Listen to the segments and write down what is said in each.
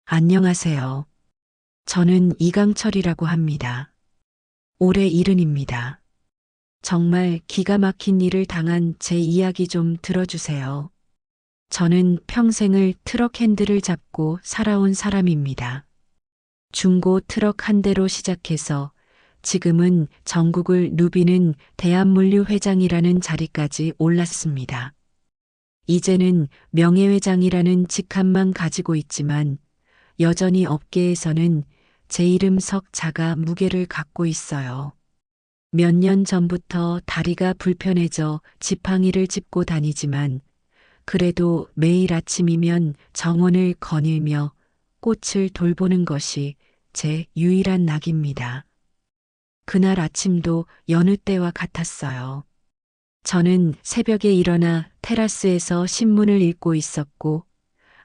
안녕하세요. 저는 이강철이라고 합니다. 올해 70입니다. 정말 기가 막힌 일을 당한 제 이야기 좀 들어주세요. 저는 평생을 트럭 핸들을 잡고 살아온 사람입니다. 중고 트럭 한 대로 시작해서 지금은 전국을 누비는 대한물류회장이라는 자리까지 올랐습니다. 이제는 명예회장이라는 직함만 가지고 있지만 여전히 업계에서는 제 이름 석자가 무게를 갖고 있어요. 몇 년 전부터 다리가 불편해져 지팡이를 짚고 다니지만 그래도 매일 아침이면 정원을 거닐며 꽃을 돌보는 것이 제 유일한 낙입니다. 그날 아침도 여느 때와 같았어요. 저는 새벽에 일어나 테라스에서 신문을 읽고 있었고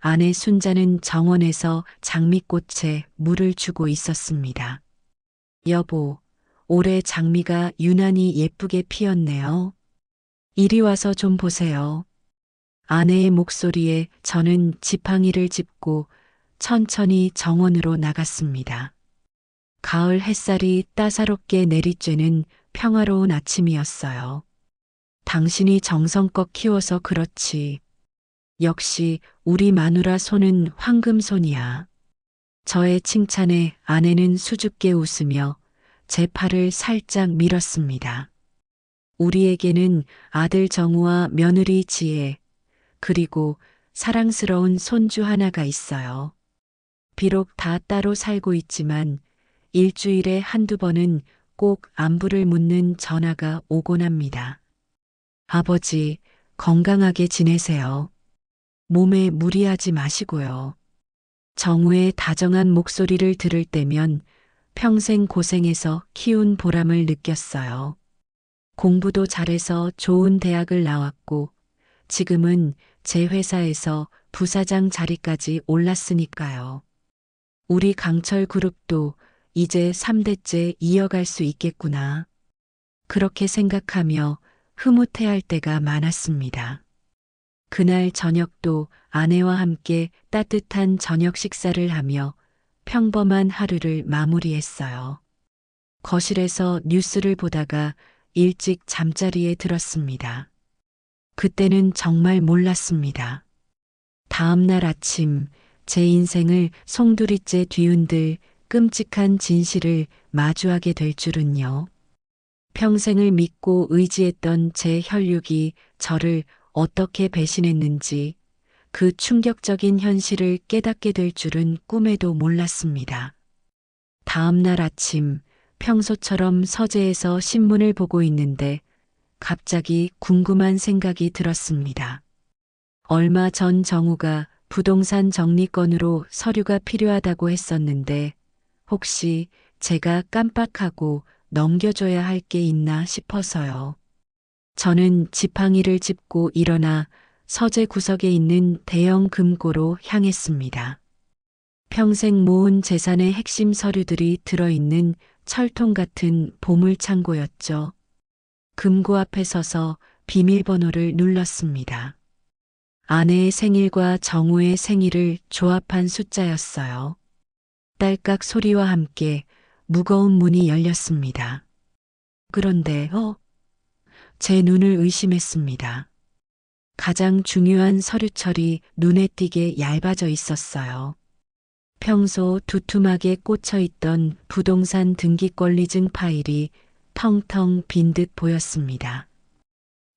아내 순자는 정원에서 장미꽃에 물을 주고 있었습니다. 여보, 올해 장미가 유난히 예쁘게 피었네요. 이리 와서 좀 보세요. 아내의 목소리에 저는 지팡이를 짚고 천천히 정원으로 나갔습니다. 가을 햇살이 따사롭게 내리쬐는 평화로운 아침이었어요. 당신이 정성껏 키워서 그렇지. 역시 우리 마누라 손은 황금손이야. 저의 칭찬에 아내는 수줍게 웃으며 제 팔을 살짝 밀었습니다. 우리에게는 아들 정우와 며느리 지혜, 그리고 사랑스러운 손주 하나가 있어요. 비록 다 따로 살고 있지만 일주일에 한두 번은 꼭 안부를 묻는 전화가 오곤 합니다. 아버지, 건강하게 지내세요. 몸에 무리하지 마시고요. 정우의 다정한 목소리를 들을 때면 평생 고생해서 키운 보람을 느꼈어요. 공부도 잘해서 좋은 대학을 나왔고 지금은 제 회사에서 부사장 자리까지 올랐으니까요. 우리 강철 그룹도 이제 3대째 이어갈 수 있겠구나. 그렇게 생각하며 흐뭇해할 때가 많았습니다. 그날 저녁도 아내와 함께 따뜻한 저녁 식사를 하며 평범한 하루를 마무리했어요. 거실에서 뉴스를 보다가 일찍 잠자리에 들었습니다. 그때는 정말 몰랐습니다. 다음 날 아침 제 인생을 송두리째 뒤흔들 끔찍한 진실을 마주하게 될 줄은요. 평생을 믿고 의지했던 제 혈육이 저를 어떻게 배신했는지 그 충격적인 현실을 깨닫게 될 줄은 꿈에도 몰랐습니다. 다음 날 아침 평소처럼 서재에서 신문을 보고 있는데 갑자기 궁금한 생각이 들었습니다. 얼마 전 정우가 부동산 정리건으로 서류가 필요하다고 했었는데 혹시 제가 깜빡하고 넘겨줘야 할 게 있나 싶어서요. 저는 지팡이를 짚고 일어나 서재 구석에 있는 대형 금고로 향했습니다. 평생 모은 재산의 핵심 서류들이 들어있는 철통 같은 보물창고였죠. 금고 앞에 서서 비밀번호를 눌렀습니다. 아내의 생일과 정우의 생일을 조합한 숫자였어요. 딸깍 소리와 함께 무거운 문이 열렸습니다. 그런데 제 눈을 의심했습니다. 가장 중요한 서류철이 눈에 띄게 얇아져 있었어요. 평소 두툼하게 꽂혀 있던 부동산 등기권리증 파일이 텅텅 빈 듯 보였습니다.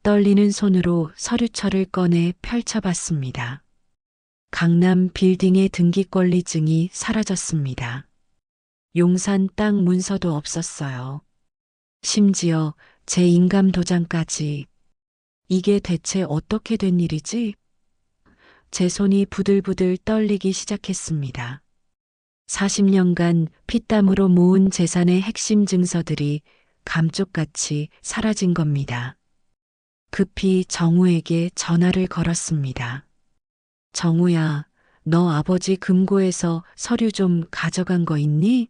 떨리는 손으로 서류철을 꺼내 펼쳐봤습니다. 강남 빌딩의 등기권리증이 사라졌습니다. 용산 땅 문서도 없었어요. 심지어 제 인감 도장까지. 이게 대체 어떻게 된 일이지? 제 손이 부들부들 떨리기 시작했습니다. 40년간 피땀으로 모은 재산의 핵심 증서들이 감쪽같이 사라진 겁니다. 급히 정우에게 전화를 걸었습니다. 정우야, 너 아버지 금고에서 서류 좀 가져간 거 있니?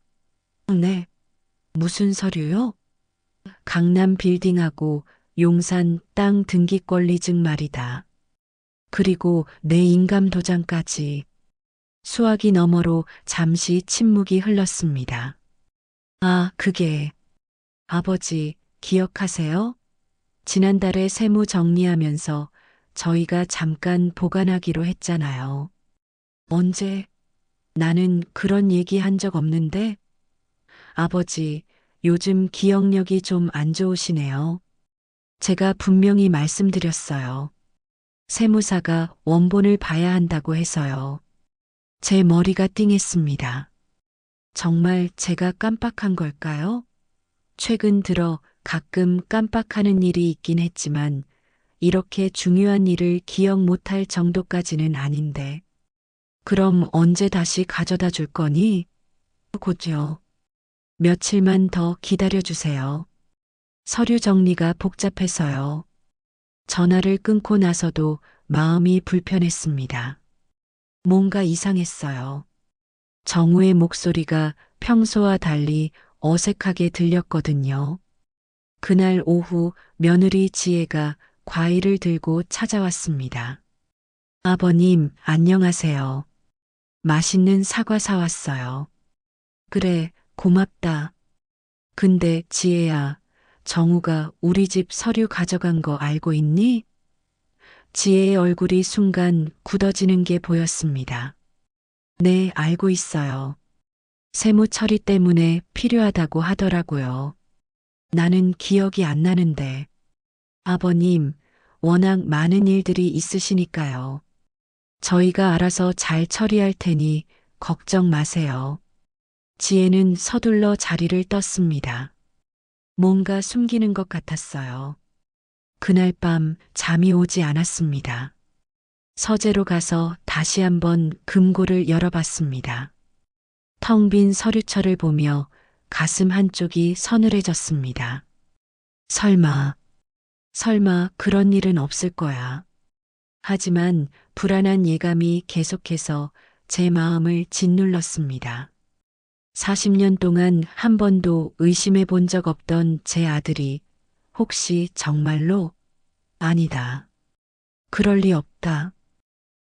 네. 무슨 서류요? 강남 빌딩하고 용산 땅 등기권리증 말이다. 그리고 내 인감 도장까지. 수화기 너머로 잠시 침묵이 흘렀습니다. 아, 그게 아버지 기억하세요? 지난달에 세무 정리하면서 저희가 잠깐 보관하기로 했잖아요. 언제? 나는 그런 얘기 한 적 없는데? 아버지, 요즘 기억력이 좀 안 좋으시네요. 제가 분명히 말씀드렸어요. 세무사가 원본을 봐야 한다고 해서요. 제 머리가 띵했습니다. 정말 제가 깜빡한 걸까요? 최근 들어 가끔 깜빡하는 일이 있긴 했지만 이렇게 중요한 일을 기억 못할 정도까지는 아닌데. 그럼 언제 다시 가져다 줄 거니? 곧요. 며칠만 더 기다려 주세요. 서류 정리가 복잡해서요. 전화를 끊고 나서도 마음이 불편했습니다. 뭔가 이상했어요. 정우의 목소리가 평소와 달리 어색하게 들렸거든요. 그날 오후 며느리 지혜가 과일을 들고 찾아왔습니다. 아버님, 안녕하세요. 맛있는 사과 사왔어요. 그래, 고맙다. 근데 지혜야, 정우가 우리 집 서류 가져간 거 알고 있니? 지혜의 얼굴이 순간 굳어지는 게 보였습니다. 네, 알고 있어요. 세무 처리 때문에 필요하다고 하더라고요. 나는 기억이 안 나는데. 아버님, 워낙 많은 일들이 있으시니까요. 저희가 알아서 잘 처리할 테니 걱정 마세요. 지혜는 서둘러 자리를 떴습니다. 뭔가 숨기는 것 같았어요. 그날 밤 잠이 오지 않았습니다. 서재로 가서 다시 한번 금고를 열어봤습니다. 텅 빈 서류철을 보며 가슴 한쪽이 서늘해졌습니다. 설마 그런 일은 없을 거야. 하지만 불안한 예감이 계속해서 제 마음을 짓눌렀습니다. 40년 동안 한 번도 의심해 본 적 없던 제 아들이 혹시 정말로? 아니다. 그럴 리 없다.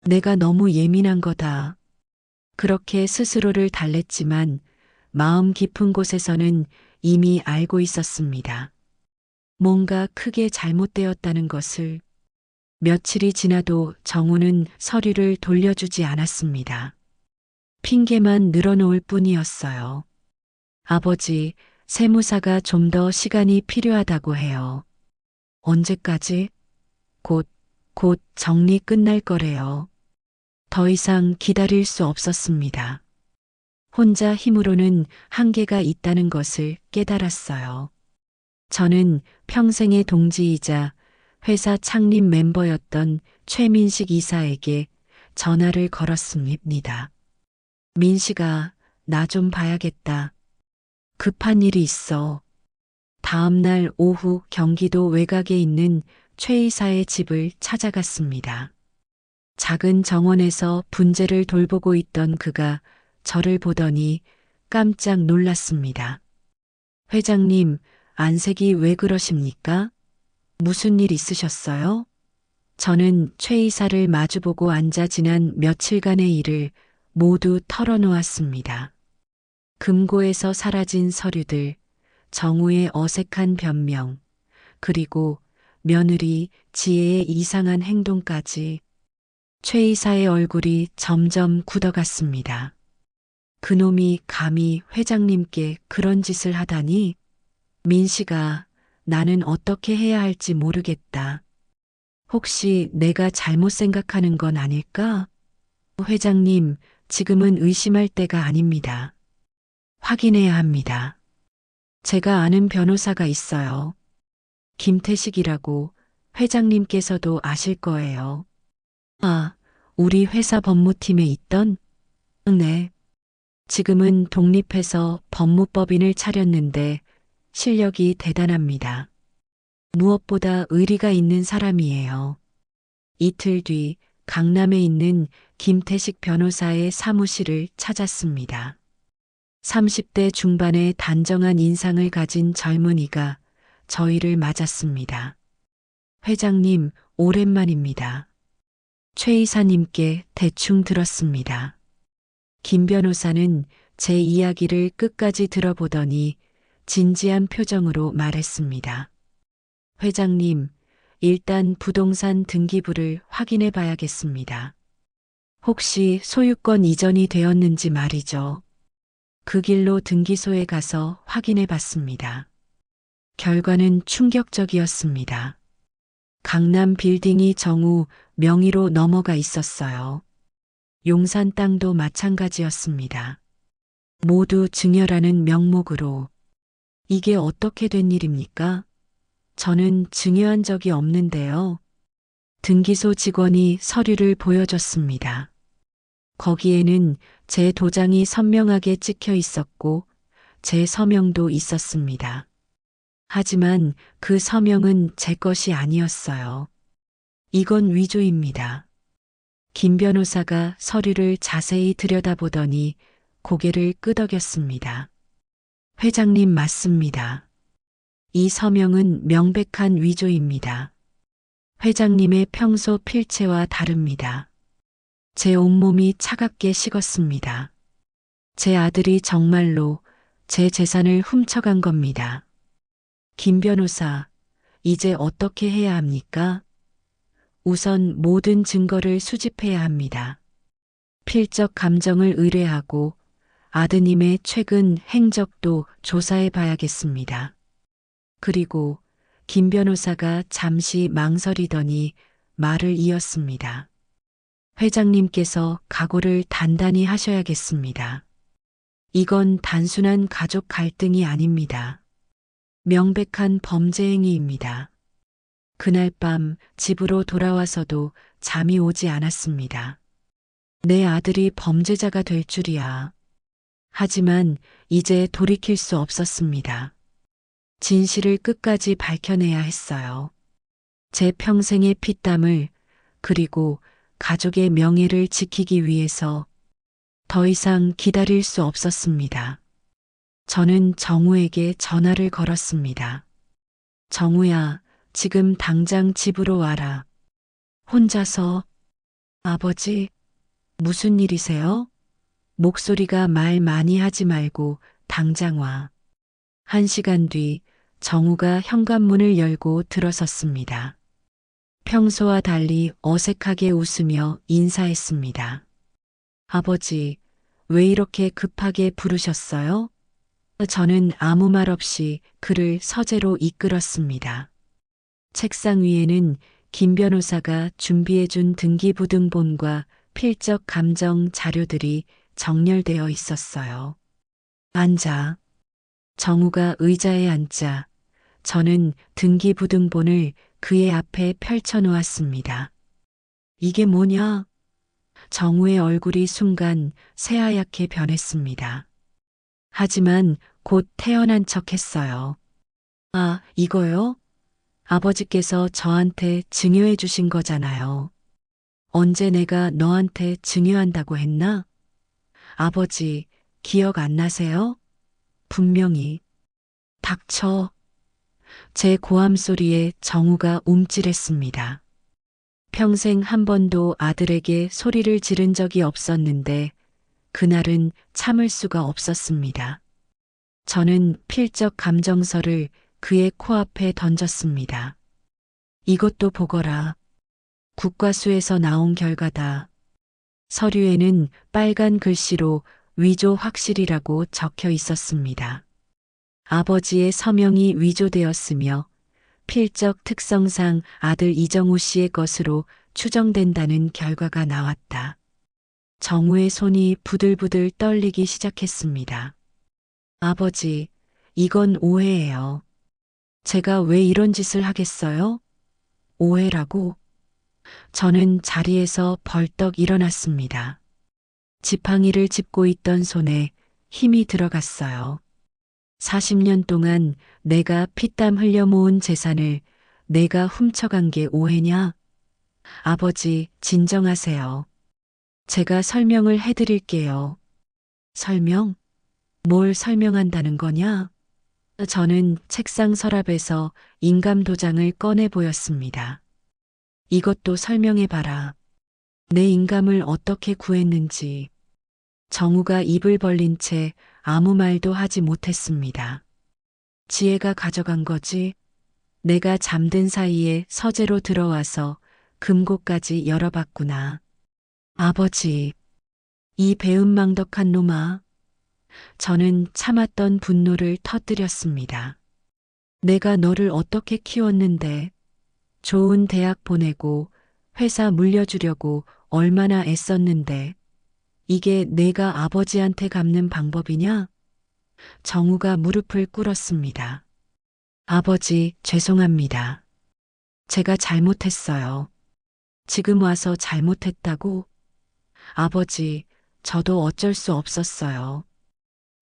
내가 너무 예민한 거다. 그렇게 스스로를 달랬지만 마음 깊은 곳에서는 이미 알고 있었습니다. 뭔가 크게 잘못되었다는 것을. 며칠이 지나도 정우는 서류를 돌려주지 않았습니다. 핑계만 늘어놓을 뿐이었어요. 아버지, 세무사가 좀 더 시간이 필요하다고 해요. 언제까지? 곧 정리 끝날 거래요. 더 이상 기다릴 수 없었습니다. 혼자 힘으로는 한계가 있다는 것을 깨달았어요. 저는 평생의 동지이자 회사 창립 멤버였던 최민식 이사에게 전화를 걸었습니다. 민식아, 나 좀 봐야겠다. 급한 일이 있어. 다음 날 오후 경기도 외곽에 있는 최 이사의 집을 찾아갔습니다. 작은 정원에서 분재를 돌보고 있던 그가 저를 보더니 깜짝 놀랐습니다. 회장님, 안색이 왜 그러십니까? 무슨 일 있으셨어요? 저는 최 이사를 마주보고 앉아 지난 며칠간의 일을 모두 털어놓았습니다. 금고에서 사라진 서류들, 정우의 어색한 변명, 그리고 며느리 지혜의 이상한 행동까지. 최 이사의 얼굴이 점점 굳어갔습니다. 그놈이 감히 회장님께 그런 짓을 하다니. 민식아, 나는 어떻게 해야 할지 모르겠다. 혹시 내가 잘못 생각하는 건 아닐까? 회장님, 지금은 의심할 때가 아닙니다. 확인해야 합니다. 제가 아는 변호사가 있어요. 김태식이라고. 회장님께서도 아실 거예요. 아, 우리 회사 법무팀에 있던? 네. 지금은 독립해서 법무법인을 차렸는데 실력이 대단합니다. 무엇보다 의리가 있는 사람이에요. 이틀 뒤 강남에 있는 김태식 변호사의 사무실을 찾았습니다. 30대 중반의 단정한 인상을 가진 젊은이가 저희를 맞았습니다. 회장님, 오랜만입니다. 최 이사님께 대충 들었습니다. 김 변호사는 제 이야기를 끝까지 들어보더니 진지한 표정으로 말했습니다. 회장님, 일단 부동산 등기부를 확인해 봐야겠습니다. 혹시 소유권 이전이 되었는지 말이죠. 그 길로 등기소에 가서 확인해 봤습니다. 결과는 충격적이었습니다. 강남 빌딩이 정우 명의로 넘어가 있었어요. 용산 땅도 마찬가지였습니다. 모두 증여라는 명목으로. 이게 어떻게 된 일입니까? 저는 증여한 적이 없는데요. 등기소 직원이 서류를 보여줬습니다. 거기에는 제 도장이 선명하게 찍혀 있었고 제 서명도 있었습니다. 하지만 그 서명은 제 것이 아니었어요. 이건 위조입니다. 김 변호사가 서류를 자세히 들여다보더니 고개를 끄덕였습니다. 회장님 맞습니다. 이 서명은 명백한 위조입니다. 회장님의 평소 필체와 다릅니다. 제 온몸이 차갑게 식었습니다. 제 아들이 정말로 제 재산을 훔쳐간 겁니다. 김 변호사, 이제 어떻게 해야 합니까? 우선 모든 증거를 수집해야 합니다. 필적 감정을 의뢰하고 아드님의 최근 행적도 조사해 봐야겠습니다. 그리고 김 변호사가 잠시 망설이더니 말을 이었습니다. 회장님께서 각오를 단단히 하셔야겠습니다. 이건 단순한 가족 갈등이 아닙니다. 명백한 범죄 행위입니다. 그날 밤 집으로 돌아와서도 잠이 오지 않았습니다. 내 아들이 범죄자가 될 줄이야. 하지만 이제 돌이킬 수 없었습니다. 진실을 끝까지 밝혀내야 했어요. 제 평생의 피땀을 그리고 가족의 명예를 지키기 위해서 더 이상 기다릴 수 없었습니다. 저는 정우에게 전화를 걸었습니다. 정우야, 지금 당장 집으로 와라. 혼자서, 아버지, 무슨 일이세요? 목소리가 말 많이 하지 말고 당장 와. 1시간 뒤 정우가 현관문을 열고 들어섰습니다. 평소와 달리 어색하게 웃으며 인사했습니다. 아버지, 왜 이렇게 급하게 부르셨어요? 저는 아무 말 없이 그를 서재로 이끌었습니다. 책상 위에는 김 변호사가 준비해준 등기부등본과 필적 감정 자료들이 정렬되어 있었어요. 앉아. 정우가 의자에 앉자 저는 등기부등본을 그의 앞에 펼쳐 놓았습니다. 이게 뭐냐? 정우의 얼굴이 순간 새하얗게 변했습니다. 하지만 곧 태어난 척 했어요. 아, 이거요? 아버지께서 저한테 증여해 주신 거잖아요. 언제 내가 너한테 증여한다고 했나? 아버지, 기억 안 나세요? 분명히. 닥쳐. 제 고함 소리에 정우가 움찔했습니다. 평생 한 번도 아들에게 소리를 지른 적이 없었는데 그날은 참을 수가 없었습니다. 저는 필적 감정서를 그의 코앞에 던졌습니다. 이것도 보거라. 국과수에서 나온 결과다. 서류에는 빨간 글씨로 위조 확실이라고 적혀 있었습니다. 아버지의 서명이 위조되었으며 필적 특성상 아들 이정우 씨의 것으로 추정된다는 결과가 나왔다. 정우의 손이 부들부들 떨리기 시작했습니다. 아버지, 이건 오해예요. 제가 왜 이런 짓을 하겠어요? 오해라고? 저는 자리에서 벌떡 일어났습니다. 지팡이를 짚고 있던 손에 힘이 들어갔어요. 40년 동안 내가 피땀 흘려 모은 재산을 내가 훔쳐간 게 오해냐? 아버지, 진정하세요. 제가 설명을 해드릴게요. 설명? 뭘 설명한다는 거냐? 저는 책상 서랍에서 인감 도장을 꺼내 보였습니다. 이것도 설명해봐라. 내 인감을 어떻게 구했는지. 정우가 입을 벌린 채 아무 말도 하지 못했습니다. 지혜가 가져간 거지. 내가 잠든 사이에 서재로 들어와서 금고까지 열어봤구나. 아버지, 이 배은망덕한 놈아. 저는 참았던 분노를 터뜨렸습니다. 내가 너를 어떻게 키웠는데, 좋은 대학 보내고 회사 물려주려고 얼마나 애썼는데, 이게 내가 아버지한테 갚는 방법이냐? 정우가 무릎을 꿇었습니다. 아버지, 죄송합니다. 제가 잘못했어요. 지금 와서 잘못했다고? 아버지, 저도 어쩔 수 없었어요.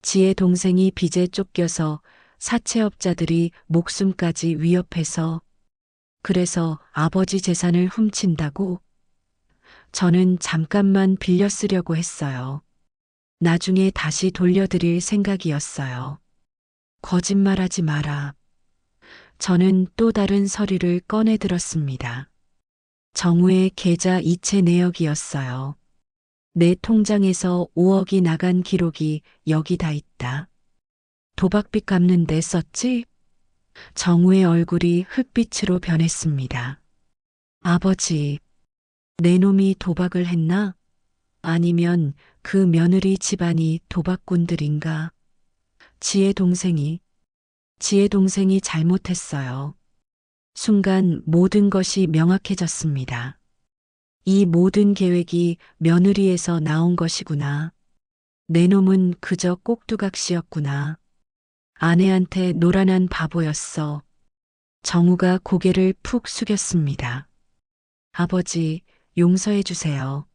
지혜 동생이 빚에 쫓겨서 사채업자들이 목숨까지 위협해서 그래서 아버지 재산을 훔친다고? 저는 잠깐만 빌려 쓰려고 했어요. 나중에 다시 돌려드릴 생각이었어요. 거짓말하지 마라. 저는 또 다른 서류를 꺼내 들었습니다. 정우의 계좌 이체 내역이었어요. 내 통장에서 5억이 나간 기록이 여기 다 있다. 도박빚 갚는 데 썼지? 정우의 얼굴이 흑빛으로 변했습니다. 아버지, 내 놈이 도박을 했나? 아니면 그 며느리 집안이 도박꾼들인가? 지혜 동생이 잘못했어요. 순간 모든 것이 명확해졌습니다. 이 모든 계획이 며느리에서 나온 것이구나. 내 놈은 그저 꼭두각시였구나. 아내한테 노란한 바보였어. 정우가 고개를 푹 숙였습니다. 아버지, 용서해 주세요.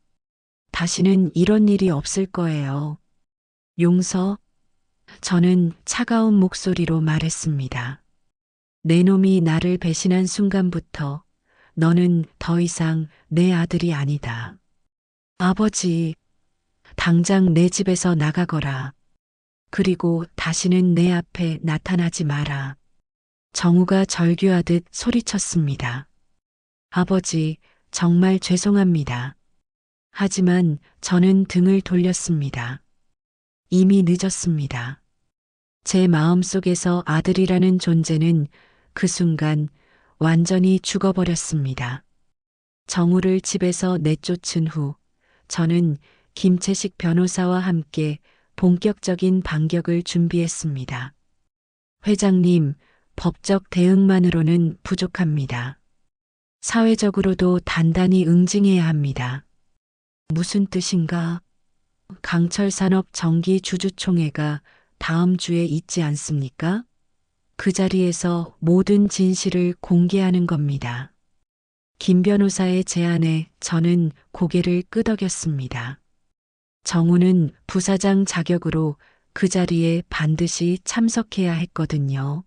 다시는 이런 일이 없을 거예요. 용서? 저는 차가운 목소리로 말했습니다. 내 놈이 나를 배신한 순간부터 너는 더 이상 내 아들이 아니다. 아버지, 당장 내 집에서 나가거라. 그리고 다시는 내 앞에 나타나지 마라. 정우가 절규하듯 소리쳤습니다. 아버지, 정말 죄송합니다. 하지만 저는 등을 돌렸습니다. 이미 늦었습니다. 제 마음속에서 아들이라는 존재는 그 순간 완전히 죽어버렸습니다. 정우를 집에서 내쫓은 후 저는 김채식 변호사와 함께 본격적인 반격을 준비했습니다. 회장님, 법적 대응만으로는 부족합니다. 사회적으로도 단단히 응징해야 합니다. 무슨 뜻인가? 강철산업정기주주총회가 다음 주에 있지 않습니까? 그 자리에서 모든 진실을 공개하는 겁니다. 김 변호사의 제안에 저는 고개를 끄덕였습니다. 정우는 부사장 자격으로 그 자리에 반드시 참석해야 했거든요.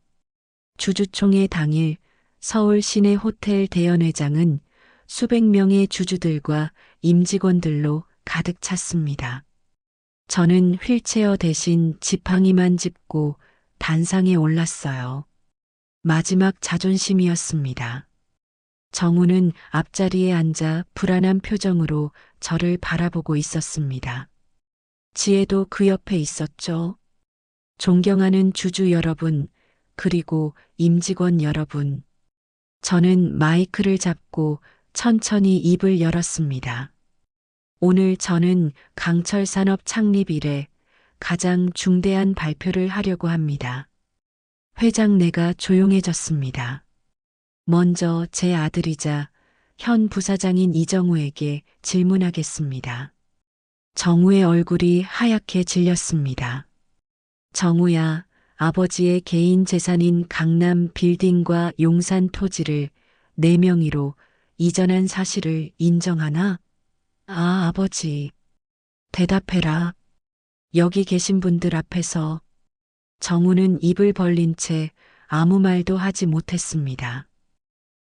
주주총회 당일 서울 시내 호텔 대연회장은 수백 명의 주주들과 임직원들로 가득 찼습니다. 저는 휠체어 대신 지팡이만 짚고 단상에 올랐어요. 마지막 자존심이었습니다. 정우는 앞자리에 앉아 불안한 표정으로 저를 바라보고 있었습니다. 지혜도 그 옆에 있었죠. 존경하는 주주 여러분, 그리고 임직원 여러분. 저는 마이크를 잡고 천천히 입을 열었습니다. 오늘 저는 강철산업 창립 이래 가장 중대한 발표를 하려고 합니다. 회장내가 조용해졌습니다. 먼저 제 아들이자 현 부사장인 이정우에게 질문하겠습니다. 정우의 얼굴이 하얗게 질렸습니다. 정우야, 아버지의 개인 재산인 강남 빌딩과 용산 토지를 내 명의로 이전한 사실을 인정하나? 아, 아버지. 대답해라. 여기 계신 분들 앞에서. 정우는 입을 벌린 채 아무 말도 하지 못했습니다.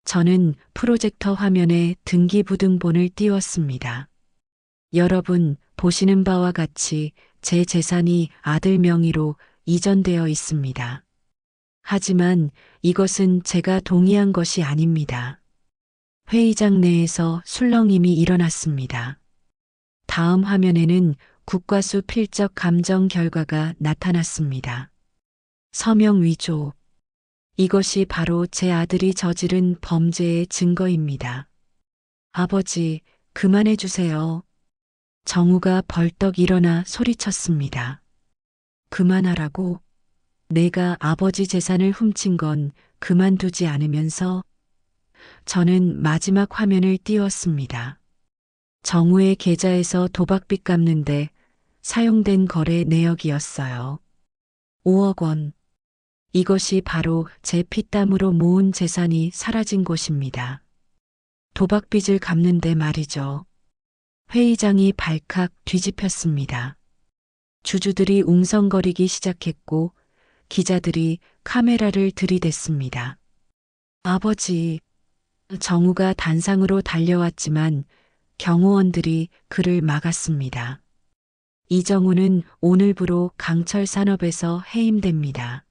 저는 프로젝터 화면에 등기부등본을 띄웠습니다. 여러분, 보시는 바와 같이 제 재산이 아들 명의로 이전되어 있습니다. 하지만 이것은 제가 동의한 것이 아닙니다. 회의장 내에서 술렁임이 일어났습니다. 다음 화면에는 국과수 필적 감정 결과가 나타났습니다. 서명 위조. 이것이 바로 제 아들이 저지른 범죄의 증거입니다. 아버지, 그만해 주세요. 정우가 벌떡 일어나 소리쳤습니다. 그만하라고? 내가 아버지 재산을 훔친 건 그만두지 않으면서. 저는 마지막 화면을 띄웠습니다. 정우의 계좌에서 도박빚 갚는데 사용된 거래 내역이었어요. 5억 원. 이것이 바로 제 피땀으로 모은 재산이 사라진 곳입니다. 도박빚을 갚는데 말이죠. 회의장이 발칵 뒤집혔습니다. 주주들이 웅성거리기 시작했고 기자들이 카메라를 들이댔습니다. 아버지, 정우가 단상으로 달려왔지만 경호원들이 그를 막았습니다. 이정우는 오늘부로 강철산업에서 해임됩니다.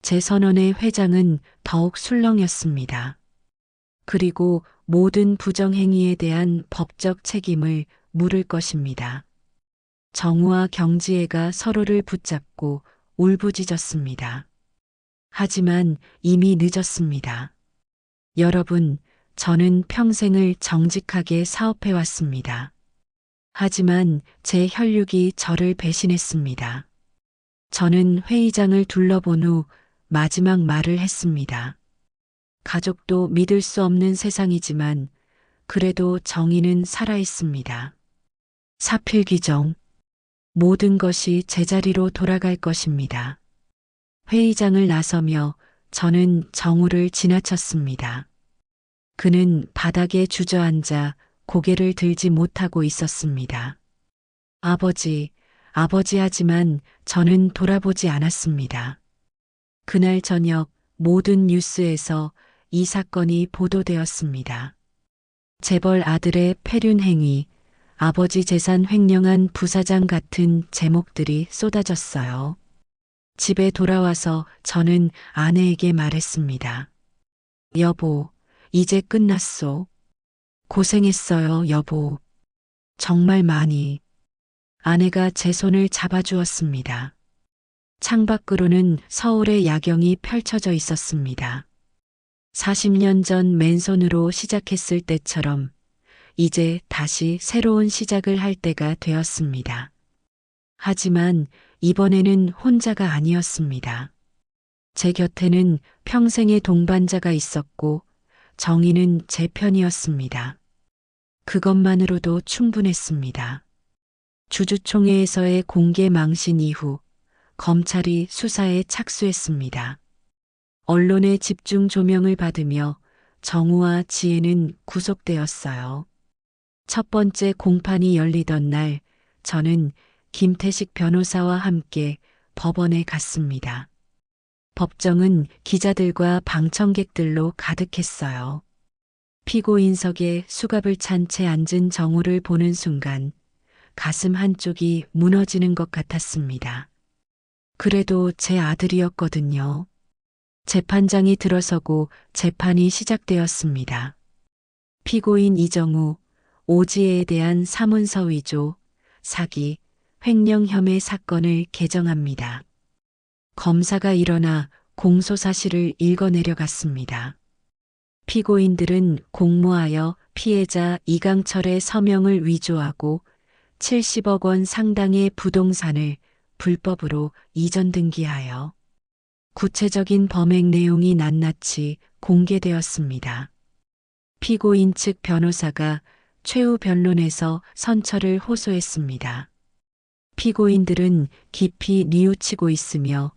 제 선언의 회장은 더욱 술렁였습니다. 그리고 모든 부정행위에 대한 법적 책임을 물을 것입니다. 정우와 경지애가 서로를 붙잡고 울부짖었습니다. 하지만 이미 늦었습니다. 여러분, 저는 평생을 정직하게 사업해왔습니다. 하지만 제 혈육이 저를 배신했습니다. 저는 회의장을 둘러본 후 마지막 말을 했습니다. 가족도 믿을 수 없는 세상이지만 그래도 정의는 살아있습니다. 사필귀정. 모든 것이 제자리로 돌아갈 것입니다. 회의장을 나서며 저는 정우를 지나쳤습니다. 그는 바닥에 주저앉아 고개를 들지 못하고 있었습니다. 아버지, 아버지 하지만 저는 돌아보지 않았습니다. 그날 저녁 모든 뉴스에서 이 사건이 보도되었습니다. 재벌 아들의 폐륜 행위, 아버지 재산 횡령한 부사장 같은 제목들이 쏟아졌어요. 집에 돌아와서 저는 아내에게 말했습니다. 여보, 이제 끝났소. 고생했어요, 여보. 정말 많이. 아내가 제 손을 잡아주었습니다. 창밖으로는 서울의 야경이 펼쳐져 있었습니다. 40년 전 맨손으로 시작했을 때처럼 이제 다시 새로운 시작을 할 때가 되었습니다. 하지만 이번에는 혼자가 아니었습니다. 제 곁에는 평생의 동반자가 있었고 정의는 제 편이었습니다. 그것만으로도 충분했습니다. 주주총회에서의 공개 망신 이후 검찰이 수사에 착수했습니다. 언론의 집중 조명을 받으며 정우와 지혜는 구속되었어요. 첫 번째 공판이 열리던 날 저는 김태식 변호사와 함께 법원에 갔습니다. 법정은 기자들과 방청객들로 가득했어요. 피고인석에 수갑을 찬 채 앉은 정우를 보는 순간 가슴 한쪽이 무너지는 것 같았습니다. 그래도 제 아들이었거든요. 재판장이 들어서고 재판이 시작되었습니다. 피고인 이정우, 오지혜에 대한 사문서 위조, 사기, 횡령 혐의 사건을 개정합니다. 검사가 일어나 공소사실을 읽어내려갔습니다. 피고인들은 공모하여 피해자 이강철의 서명을 위조하고 70억 원 상당의 부동산을 불법으로 이전 등기하여 구체적인 범행 내용이 낱낱이 공개되었습니다. 피고인 측 변호사가 최후 변론에서 선처를 호소했습니다. 피고인들은 깊이 뉘우치고 있으며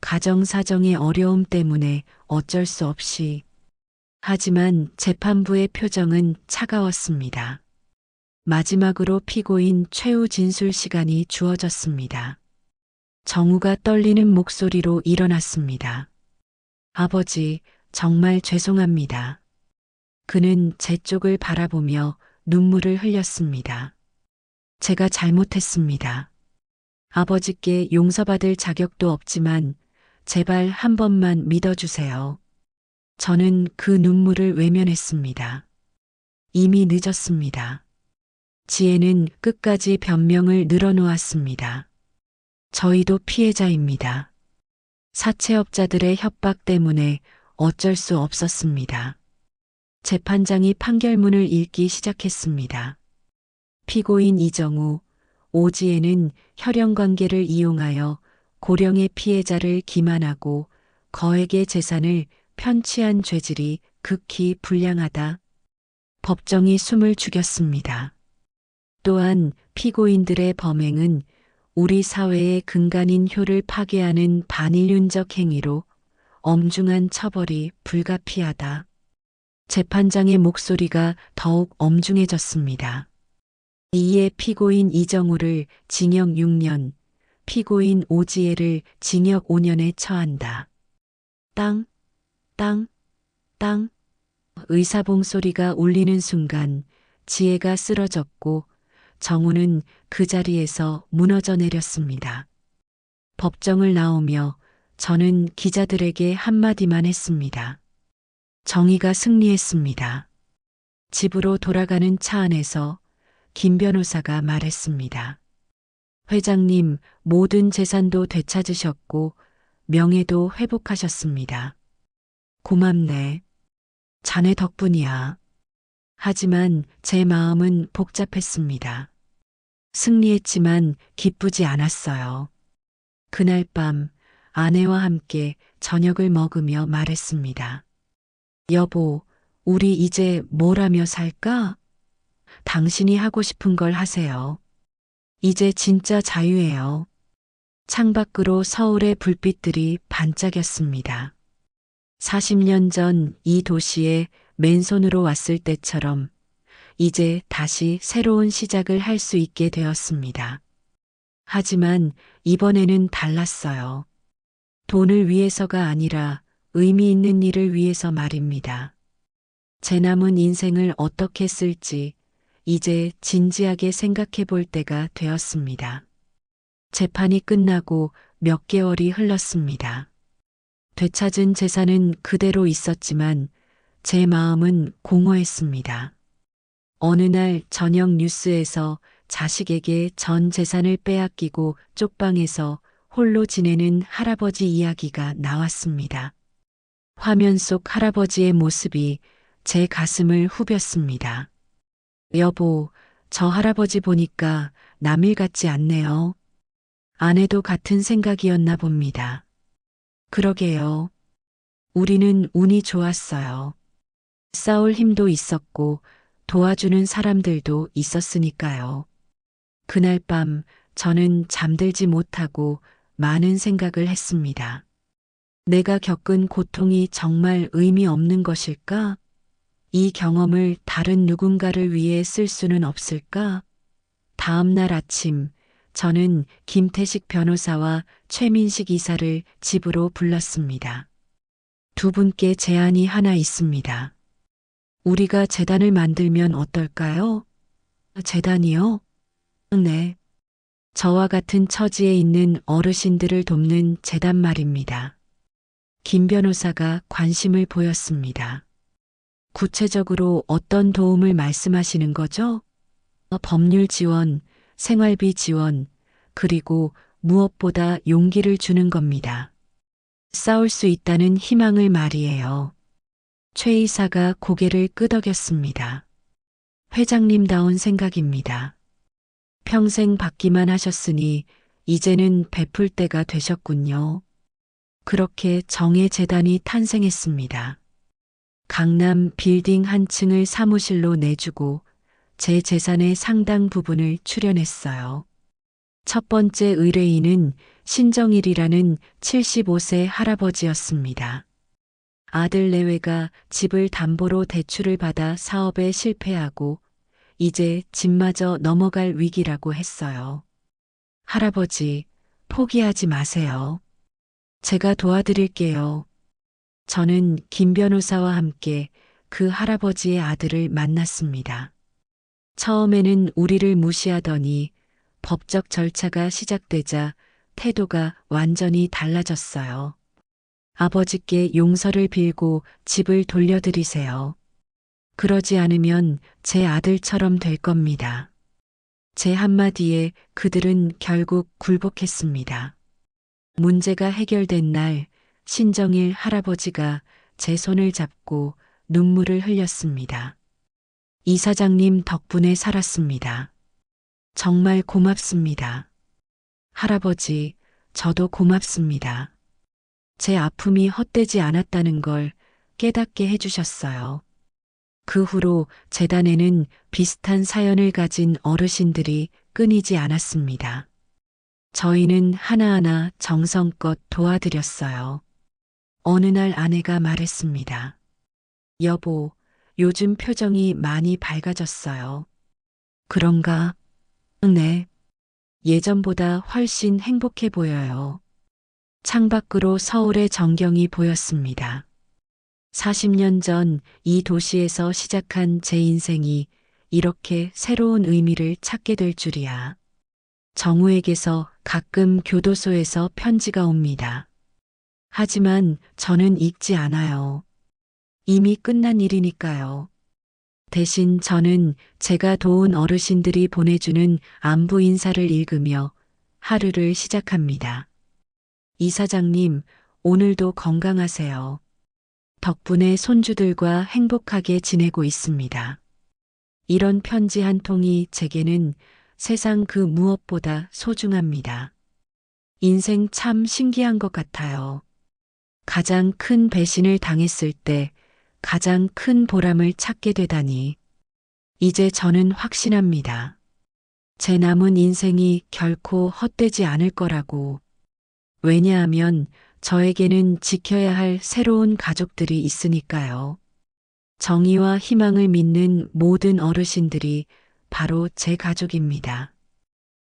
가정사정의 어려움 때문에 어쩔 수 없이. 하지만 재판부의 표정은 차가웠습니다. 마지막으로 피고인 최후 진술 시간이 주어졌습니다. 정우가 떨리는 목소리로 일어났습니다. 아버지, 정말 죄송합니다. 그는 제 쪽을 바라보며 눈물을 흘렸습니다. 제가 잘못했습니다. 아버지께 용서받을 자격도 없지만 제발 한 번만 믿어주세요. 저는 그 눈물을 외면했습니다. 이미 늦었습니다. 지혜는 끝까지 변명을 늘어놓았습니다. 저희도 피해자입니다. 사채업자들의 협박 때문에 어쩔 수 없었습니다. 재판장이 판결문을 읽기 시작했습니다. 피고인 이정우, 오지혜는 혈연관계를 이용하여 고령의 피해자를 기만하고 거액의 재산을 편취한 죄질이 극히 불량하다. 법정이 숨을 죽였습니다. 또한 피고인들의 범행은 우리 사회의 근간인 효를 파괴하는 반인륜적 행위로 엄중한 처벌이 불가피하다. 재판장의 목소리가 더욱 엄중해졌습니다. 이에 피고인 이정우를 징역 6년, 피고인 오지혜를 징역 5년에 처한다. 땅, 땅, 땅. 의사봉 소리가 울리는 순간 지혜가 쓰러졌고 정우는 그 자리에서 무너져 내렸습니다. 법정을 나오며 저는 기자들에게 한마디만 했습니다. 정의가 승리했습니다. 집으로 돌아가는 차 안에서 김 변호사가 말했습니다. 회장님, 모든 재산도 되찾으셨고 명예도 회복하셨습니다. 고맙네. 자네 덕분이야. 하지만 제 마음은 복잡했습니다. 승리했지만 기쁘지 않았어요. 그날 밤 아내와 함께 저녁을 먹으며 말했습니다. 여보, 우리 이제 뭘 하며 살까? 당신이 하고 싶은 걸 하세요. 이제 진짜 자유예요. 창밖으로 서울의 불빛들이 반짝였습니다. 40년 전 이 도시에 맨손으로 왔을 때처럼 이제 다시 새로운 시작을 할 수 있게 되었습니다. 하지만 이번에는 달랐어요. 돈을 위해서가 아니라 의미 있는 일을 위해서 말입니다. 제 남은 인생을 어떻게 쓸지 이제 진지하게 생각해 볼 때가 되었습니다. 재판이 끝나고 몇 개월이 흘렀습니다. 되찾은 재산은 그대로 있었지만 제 마음은 공허했습니다. 어느 날 저녁 뉴스에서 자식에게 전 재산을 빼앗기고 쪽방에서 홀로 지내는 할아버지 이야기가 나왔습니다. 화면 속 할아버지의 모습이 제 가슴을 후볐습니다. 여보, 저 할아버지 보니까 남일 같지 않네요. 아내도 같은 생각이었나 봅니다. 그러게요. 우리는 운이 좋았어요. 싸울 힘도 있었고 도와주는 사람들도 있었으니까요. 그날 밤 저는 잠들지 못하고 많은 생각을 했습니다. 내가 겪은 고통이 정말 의미 없는 것일까? 이 경험을 다른 누군가를 위해 쓸 수는 없을까? 다음 날 아침, 저는 김태식 변호사와 최민식 이사를 집으로 불렀습니다. 두 분께 제안이 하나 있습니다. 우리가 재단을 만들면 어떨까요? 재단이요? 네. 저와 같은 처지에 있는 어르신들을 돕는 재단 말입니다. 김 변호사가 관심을 보였습니다. 구체적으로 어떤 도움을 말씀하시는 거죠? 법률 지원, 생활비 지원, 그리고 무엇보다 용기를 주는 겁니다. 싸울 수 있다는 희망을 말이에요. 최 이사가 고개를 끄덕였습니다. 회장님다운 생각입니다. 평생 받기만 하셨으니 이제는 베풀 때가 되셨군요. 그렇게 정의 재단이 탄생했습니다. 강남 빌딩 한 층을 사무실로 내주고 제 재산의 상당 부분을 출연했어요. 첫 번째 의뢰인은 신정일이라는 75세 할아버지였습니다. 아들 내외가 집을 담보로 대출을 받아 사업에 실패하고 이제 집마저 넘어갈 위기라고 했어요. 할아버지, 포기하지 마세요. 제가 도와드릴게요. 저는 김 변호사와 함께 그 할아버지의 아들을 만났습니다. 처음에는 우리를 무시하더니 법적 절차가 시작되자 태도가 완전히 달라졌어요. 아버지께 용서를 빌고 집을 돌려드리세요. 그러지 않으면 제 아들처럼 될 겁니다. 제 한마디에 그들은 결국 굴복했습니다. 문제가 해결된 날 신정일 할아버지가 제 손을 잡고 눈물을 흘렸습니다. 이사장님 덕분에 살았습니다. 정말 고맙습니다. 할아버지, 저도 고맙습니다. 제 아픔이 헛되지 않았다는 걸 깨닫게 해주셨어요. 그 후로 재단에는 비슷한 사연을 가진 어르신들이 끊이지 않았습니다. 저희는 하나하나 정성껏 도와드렸어요. 어느 날 아내가 말했습니다. 여보, 요즘 표정이 많이 밝아졌어요. 그런가? 네. 예전보다 훨씬 행복해 보여요. 창밖으로 서울의 전경이 보였습니다. 40년 전 이 도시에서 시작한 제 인생이 이렇게 새로운 의미를 찾게 될 줄이야. 정우에게서 가끔 교도소에서 편지가 옵니다. 하지만 저는 읽지 않아요. 이미 끝난 일이니까요. 대신 저는 제가 도운 어르신들이 보내주는 안부 인사를 읽으며 하루를 시작합니다. 이사장님, 오늘도 건강하세요. 덕분에 손주들과 행복하게 지내고 있습니다. 이런 편지 한 통이 제게는 세상 그 무엇보다 소중합니다. 인생 참 신기한 것 같아요. 가장 큰 배신을 당했을 때 가장 큰 보람을 찾게 되다니. 이제 저는 확신합니다. 제 남은 인생이 결코 헛되지 않을 거라고. 왜냐하면 저에게는 지켜야 할 새로운 가족들이 있으니까요. 정의와 희망을 믿는 모든 어르신들이 바로 제 가족입니다.